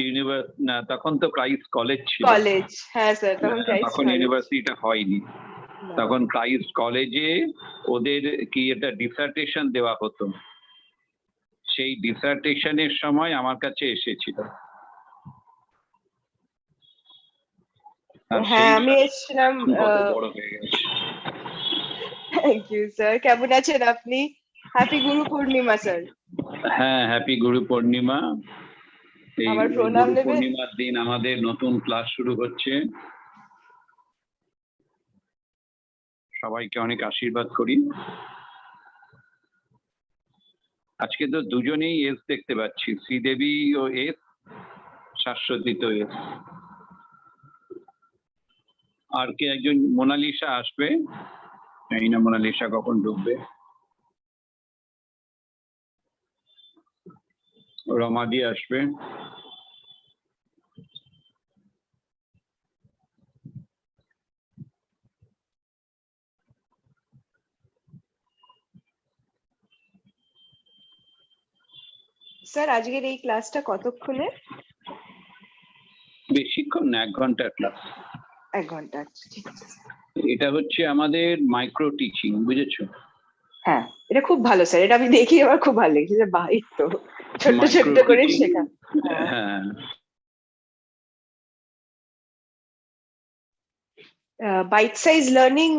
ইউনিভার্সিটি, না তখন তো ক্রাইস্ট কলেজ ছিল। College. হ্যাঁ স্যার, তখন Christ তখন College. ইউনিভার্সিটিটা হয়নি। না। তখন ক্রাইস্ট কলেজে ওদের কি একটা ডিসার্টেশন দেওয়া হতো, সেই ডিসার্টেশনের সময় আমার কাছে এসেছিল। আর হ্যাঁ, সেই আমি এসেছিলাম। কত বড় হয়ে গেছে। Thank you sir. কেমন আছেন আপনি? Happy Guru Purnima sir. হ্যাঁ, হ্যাপি গুরু পূর্ণিমা। এই আমার প্রণাম গুরু নেবেন? পূর্ণিমার দিন আমাদের নতুন ক্লাস শুরু হচ্ছে। সবাইকে অনেক আশীর্বাদ করি। আজকে তো দুজনেই এস দেখতে পাচ্ছি, শ্রীদেবী ও এস, শাশ্বতী তো এস। আর কে একজন মোনালিসা আসবে, এই না মোনালিসা কখন ঢুকবে। রমাদি আসবে। স্যার, আজকের এই ক্লাসটা কতক্ষণের? বেশিক্ষণ না, 1 ঘন্টার ক্লাস। 1 ঘন্টা। আচ্ছা, ঠিক আছে। এটা হচ্ছে আমাদের মাইক্রো টিচিং, বুঝেছো? হ্যাঁ, এটা খুব ভালো স্যার, এটা আমি দেখি, আমার খুব ভালো লেগেছে যে বাহ, এই তো ছোট্ট ছোট্ট Micro করে teaching, শেখা। হ্যাঁ। বাইট সাইজ লার্নিং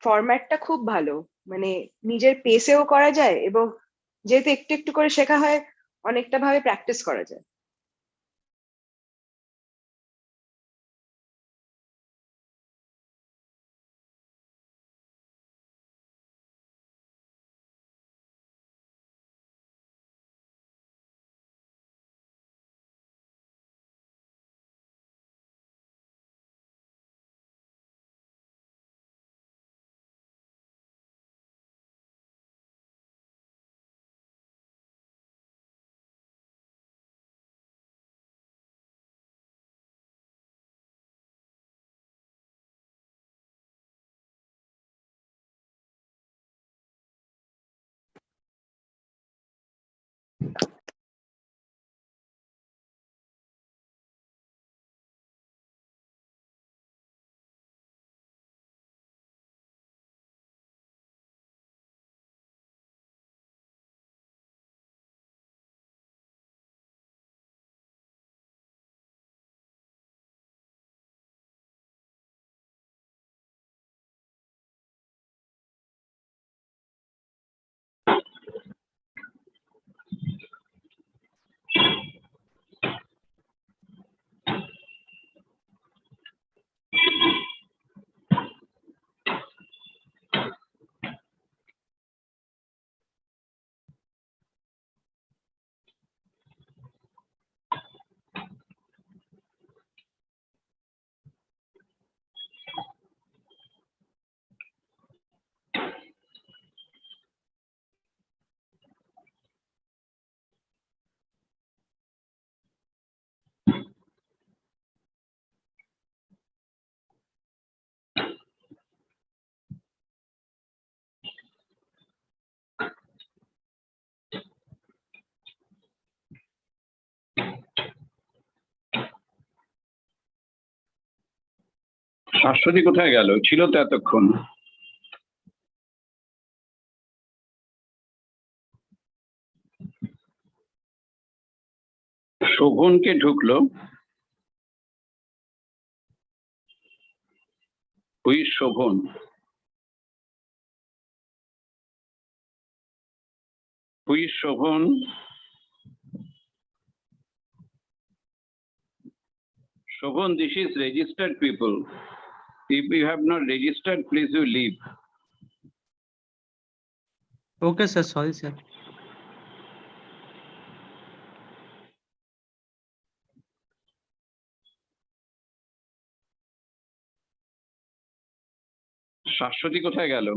ফরম্যাটটা খুব ভালো, মানে নিজের পেসেও করা যায় এবং যেহেতু একটু একটু করে শেখা হয়, অনেকটা ভাবে প্র্যাকটিস করা যায়। শাশ্বতী কোথায় গেল? ছিল তো এতক্ষণ। শোভনকে ঢুকলো। Who is Shobhan? Who is Shobhan? Shobhan, this is registered people. If you have not registered, please you leave. Okay, sir. Sorry, sir. Shashwati কোথায় গেল?